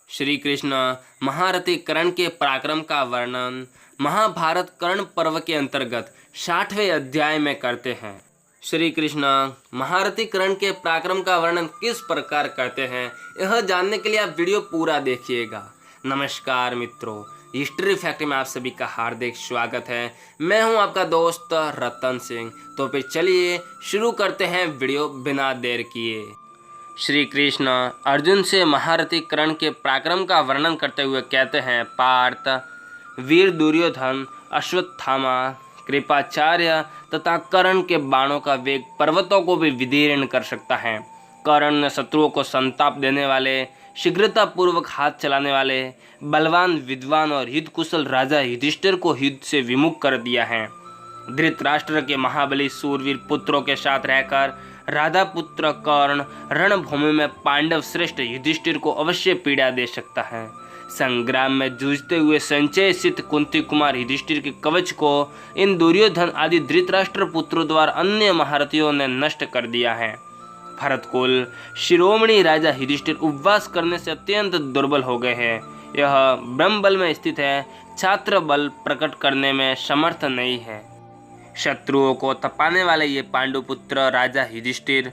श्री कृष्ण महारथी कर्ण के पराक्रम का वर्णन महाभारत कर्ण पर्व के अंतर्गत 60वें अध्याय में करते हैं। श्री कृष्ण महारथी कर्ण के पराक्रम का वर्णन किस प्रकार करते हैं, यह जानने के लिए आप वीडियो पूरा देखिएगा। नमस्कार मित्रों, हिस्ट्री फैक्ट में आप सभी का हार्दिक स्वागत है। मैं हूं आपका दोस्त रतन सिंह। तो फिर चलिए शुरू करते हैं वीडियो बिना देर किए। श्री कृष्ण अर्जुन से महारथी कर्ण के पराक्रम का वर्णन करते हुए कहते हैं, पार्थ, वीर दुर्योधन, अश्वत्थामा, कृपाचार्य तथा कर्ण के बाणों का वेग पर्वतों को भी विदीर्ण कर सकता है। कर्ण ने शत्रुओं को संताप देने वाले, शीघ्रता पूर्वक हाथ चलाने वाले, बलवान, विद्वान और युद्ध कुशल राजा युधिष्ठिर को युद्ध से विमुख कर दिया है। धृतराष्ट्र के महाबली सूरवीर पुत्रों के साथ रहकर राधा पुत्र कर्ण रणभूमि में पांडव श्रेष्ठ युधिष्ठिर को अवश्य पीड़ा दे सकता है। संग्राम में जूझते हुए संचय स्थित कुंती कुमार युधिष्ठिर के कवच को इन दुर्योधन आदि धृतराष्ट्र पुत्रों द्वारा अन्य महारथियों ने नष्ट कर दिया है। भरतकुल शिरोमणि राजा युधिष्ठिर उपवास करने से अत्यंत दुर्बल हो गए हैं। यह ब्रह्म बल में स्थित है, छात्र बल प्रकट करने में समर्थ नहीं है। शत्रुओं को तपाने वाले ये पांडुपुत्र राजा युधिष्ठिर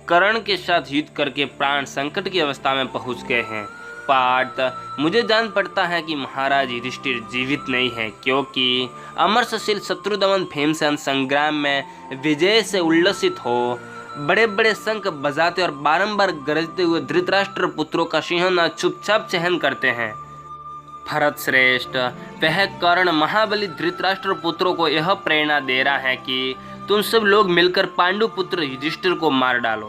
कर्ण के साथ युद्ध करके प्राण संकट की अवस्था में पहुंच गए हैं। पार्थ, मुझे जान पड़ता है कि महाराज युधिष्ठिर जीवित नहीं है, क्योंकि अमरसशील शत्रुदमन भीमसेन संग्राम में विजय से उल्लसित हो बड़े बड़े शंख बजाते और बारंबार गरजते हुए धृतराष्ट्र पुत्रों का सिंहना चुपचाप सहन करते हैं। भरत श्रेष्ठ, वह कर्ण महाबली धृतराष्ट्र पुत्रों को यह प्रेरणा दे रहा है कि तुम सब लोग मिलकर पांडु पुत्र युधिष्ठिर को मार डालो।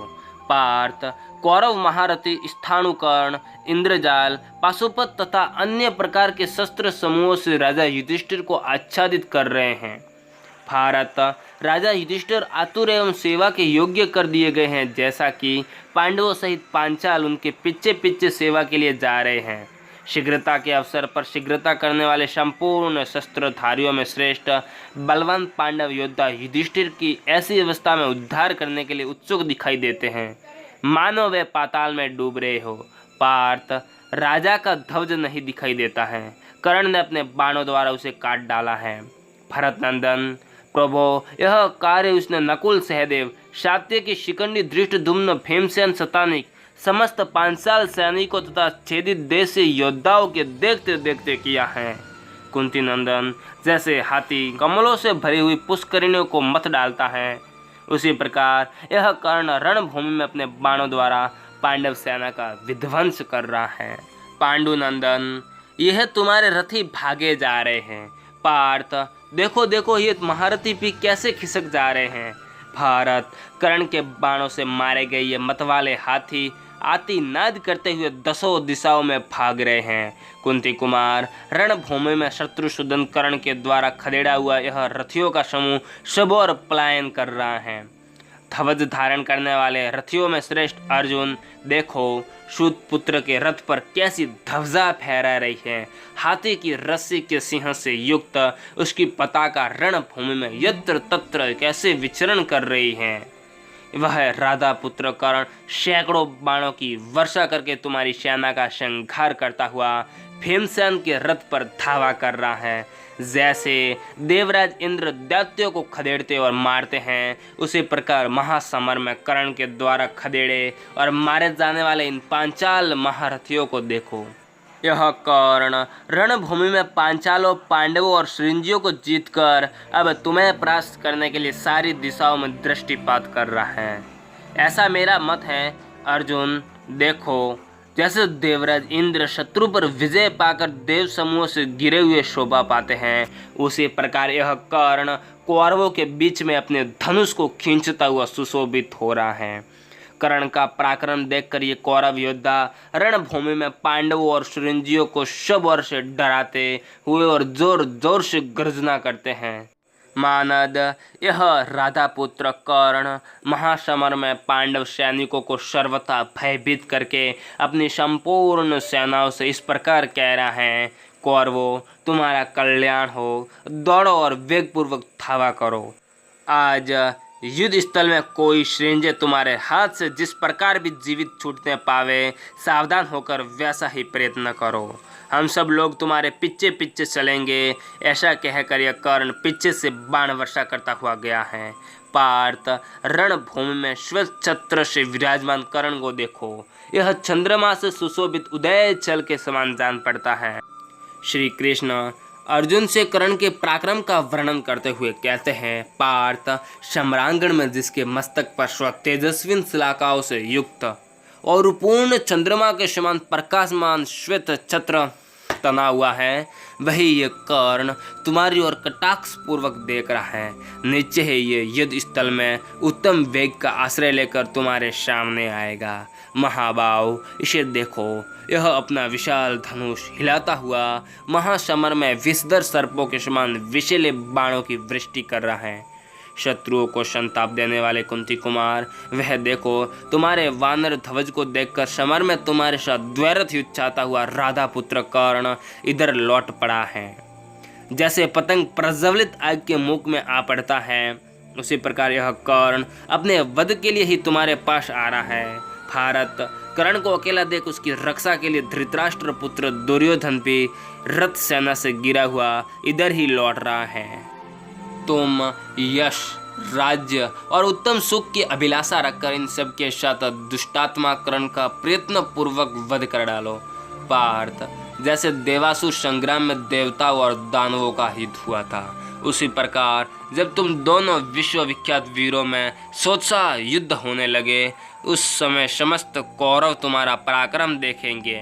पार्थ, कौरव महारथी स्थाणुकर्ण, इंद्रजाल, पाशुपत तथा अन्य प्रकार के शस्त्र समूहों से राजा युधिष्ठिर को आच्छादित कर रहे हैं। भारत, राजा युधिष्ठिर आतुर एवं सेवा के योग्य कर दिए गए हैं, जैसा कि पांडवों सहित पांचाल उनके पीछे पीछे सेवा के लिए जा रहे हैं। शीघ्रता के अवसर पर शीघ्रता करने वाले संपूर्ण शस्त्रधारियों में श्रेष्ठ बलवान पांडव योद्धा युधिष्ठिर की ऐसी अवस्था में उद्धार करने के लिए उत्सुक दिखाई देते हैं, मानो वे पाताल में डूब रहे हो। पार्थ, राजा का ध्वज नहीं दिखाई देता है, कर्ण ने अपने बाणों द्वारा उसे काट डाला है। भरत नंदन, प्रभो, यह कार्य उसने नकुल, सहदेव, सात्यकी, शिखंडी, धृष्टद्युम्न, भीमसेन, शतानिक, समस्त पांचाल सैनिकों तथा छेदित देशी योद्धाओं के देखते देखते किया है। कुंती नंदन, जैसे हाथी कमलों से भरी हुई पुष्करिणियों को मत डालता है, उसी प्रकार यह कर्ण रणभूमि में अपने बाणों द्वारा पांडव सेना का विध्वंस कर रहा है। पांडुनंदन, यह तुम्हारे रथी भागे जा रहे हैं। पार्थ, देखो देखो, ये महारथी भी कैसे खिसक जा रहे हैं। भारत, कर्ण के बाणों से मारे गए ये मतवाले हाथी आती नाद करते हुए दसों दिशाओं में भाग रहे हैं। कुंती कुमार, रणभूमि में शत्रुसूदन कर्ण के द्वारा खदेड़ा हुआ यह रथियों का समूह सब और पलायन कर रहा है। ध्वज धारण करने वाले रथियों में श्रेष्ठ अर्जुन, देखो सूत पुत्र के रथ पर कैसी ध्वजा फहरा रही है। हाथी की रस्सी के सिंह से युक्त उसकी पताका रणभूमि में यत्र तत्र कैसे विचरण कर रही है। वह राधा पुत्र कर्ण सैकड़ों बाणों की वर्षा करके तुम्हारी सेना का संहार करता हुआ भीमसेन के रथ पर धावा कर रहा है। जैसे देवराज इंद्र दैत्यों को खदेड़ते और मारते हैं, उसी प्रकार महासमर में कर्ण के द्वारा खदेड़े और मारे जाने वाले इन पांचाल महारथियों को देखो। यह कर्ण रणभूमि में पांचालों, पांडवों और श्रृंजियों को जीतकर अब तुम्हें परास्त करने के लिए सारी दिशाओं में दृष्टिपात कर रहा है। ऐसा मेरा मत है अर्जुन। देखो, जैसे देवराज इंद्र शत्रु पर विजय पाकर देव समूहों से गिरे हुए शोभा पाते हैं, उसी प्रकार यह कर्ण कौरवों के बीच में अपने धनुष को खींचता हुआ सुशोभित हो रहा है। कर्ण का पराक्रम देखकर ये कौरव योद्धा रणभूमि में पांडवों और श्रृंजियों को सब ओर से डराते हुए और जोर जोर से गर्जना करते हैं। मानद, यह राधा पुत्र कर्ण महासमर में पांडव सैनिकों को सर्वथा भयभीत करके अपनी संपूर्ण सेनाओं से इस प्रकार कह रहा है, कौरवों, तुम्हारा कल्याण हो, दौड़ो और वेगपूर्वक धावा करो। आज युद्ध स्थल में कोई श्रेंजे तुम्हारे हाथ से जिस प्रकार भी जीवित छूटने पावे, सावधान होकर वैसा ही प्रयत्न करो। हम सब लोग तुम्हारे पीछे पीछे चलेंगे। ऐसा कहकर यह कर्ण पीछे से बाण वर्षा करता हुआ गया है। पार्थ, रणभूमि में श्वेत छत्र से विराजमान कर्ण को देखो। यह चंद्रमा से सुशोभित उदय चल के समान जान पड़ता है। श्री कृष्ण अर्जुन से कर्ण के पराक्रम का वर्णन करते हुए कहते हैं, पार्थ, सम्रांगण में जिसके मस्तक पर तेजस्विन शिलाकाओं से युक्त और पूर्ण चंद्रमा के समान प्रकाशमान श्वेत छत्र तना हुआ है, वही ये कर्ण तुम्हारी ओर कटाक्ष पूर्वक देख रहा है। नीचे ही ये युद्ध स्थल में उत्तम वेग का आश्रय लेकर तुम्हारे सामने आएगा। महाबाहु, इसे देखो, यह अपना विशाल धनुष हिलाता हुआ महासमर में विषधर सर्पों के समान विषैले बाणों की वृष्टि कर रहा है। शत्रुओं को संताप देने वाले कुंती कुमार, वह देखो, तुम्हारे वानर ध्वज को देखकर समर में तुम्हारे साथ द्वैरथ युद्ध चाहता हुआ राधा पुत्र कर्ण इधर लौट पड़ा है। जैसे पतंग प्रज्वलित आग के मुख में आ पड़ता है, उसी प्रकार यह कर्ण अपने वध के लिए ही तुम्हारे पास आ रहा है। भारत, कर्ण को अकेला देख उसकी रक्षा के लिए धृतराष्ट्र पुत्र दुर्योधन भी रथ सेना से गिरा हुआ इधर ही लौट रहा है। तुम यश, राज्य और उत्तम सुख की अभिलाषा रखकर इन सब के साथ दुष्टात्मा कर्ण का प्रयत्न पूर्वक वध कर डालो। पार्थ, जैसे देवासुर संग्राम में देवताओं और दानवों का हित हुआ था, उसी प्रकार जब तुम दोनों विश्वविख्यात वीरों में सोचा युद्ध होने लगे, उस समय समस्त कौरव तुम्हारा पराक्रम देखेंगे।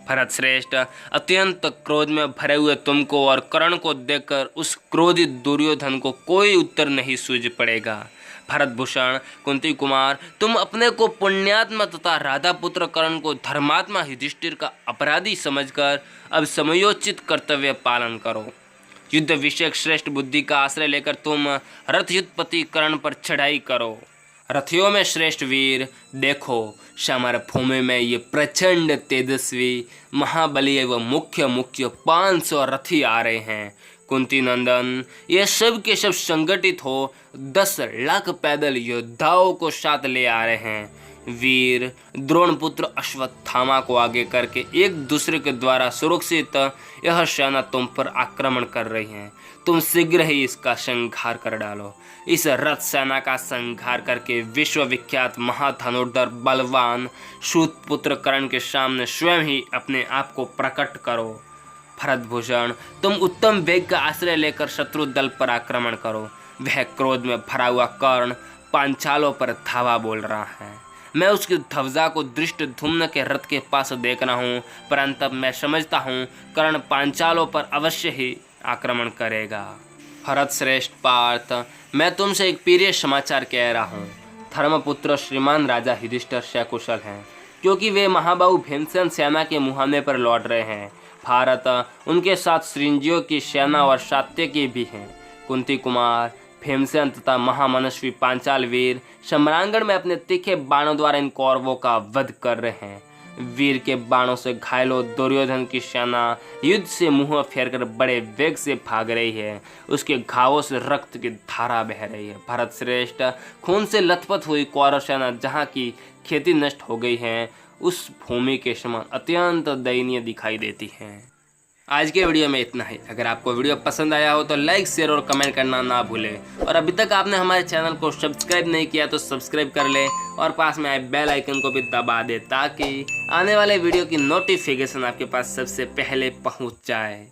भरत श्रेष्ठ, अत्यंत क्रोध में भरे हुए तुमको और कर्ण को देखकर उस क्रोधित दुर्योधन को कोई उत्तर नहीं सूझ पड़ेगा। भरत भूषण, कुंती कुमार, तुम अपने को पुण्यात्मा तथा राधा पुत्र कर्ण को धर्मात्मा युधिष्ठिर का अपराधी समझकर अब समयोचित कर्तव्य पालन करो। युद्ध विषयक श्रेष्ठ बुद्धि का आश्रय लेकर तुम रथ युद्धपति कर्ण पर चढ़ाई करो। रथियों में श्रेष्ठ वीर, देखो, समर भूमि में ये प्रचंड तेजस्वी महाबली एवं मुख्य 500 रथी आ रहे हैं। कुंती नंदन, ये सब के सब संगठित हो 10 लाख पैदल योद्धाओं को साथ ले आ रहे हैं। वीर द्रोणपुत्र अश्वत्थामा को आगे करके एक दूसरे के द्वारा सुरक्षित यह सेना तुम पर आक्रमण कर रही है। तुम शीघ्र ही इसका संहार कर डालो। इस रथ सेना का संहार करके विश्वविख्यात महाधनुर्धर बलवान सूतपुत्र कर्ण के सामने स्वयं ही अपने आप को प्रकट करो। भरतभूषण, तुम उत्तम वेग का आश्रय लेकर शत्रु दल पर आक्रमण करो। वह क्रोध में भरा हुआ कर्ण पांचालों पर धावा बोल रहा है। मैं उसकी ध्वजा को दृष्ट धूम्न के रथ के पास देख रहा हूँ, परंतु मैं समझता हूँ कर्ण पांचालों पर अवश्य ही आक्रमण करेगा। भरत श्रेष्ठ पार्थ, मैं तुमसे एक प्रिय समाचार कह रहा हूँ। धर्मपुत्र श्रीमान राजा युधिष्ठिर सकुशल हैं, क्योंकि वे महाबाहु भीमसेन सेना के मुहाने पर लौट रहे हैं। भारत, उनके साथ श्रृंजियों की सेना और सात्यकी भी हैं। कुंती कुमार, भीमसेन तथा महामनस्वी पांचाल वीर सम्रांगण में अपने तीखे बाणों द्वारा इन कौरवों का वध कर रहे हैं। वीर के बाणों से घायलों दुर्योधन की सेना युद्ध से मुंह फेरकर बड़े वेग से भाग रही है। उसके घावों से रक्त की धारा बह रही है। भरत श्रेष्ठ, खून से लथपथ हुई कौरव सेना जहाँ की खेती नष्ट हो गई है, उस भूमि के समान अत्यंत दयनीय दिखाई देती है। आज के वीडियो में इतना ही। अगर आपको वीडियो पसंद आया हो तो लाइक, शेयर और कमेंट करना ना भूलें। और अभी तक आपने हमारे चैनल को सब्सक्राइब नहीं किया तो सब्सक्राइब कर ले और पास में आए बेल आइकन को भी दबा दे, ताकि आने वाले वीडियो की नोटिफिकेशन आपके पास सबसे पहले पहुंच जाए।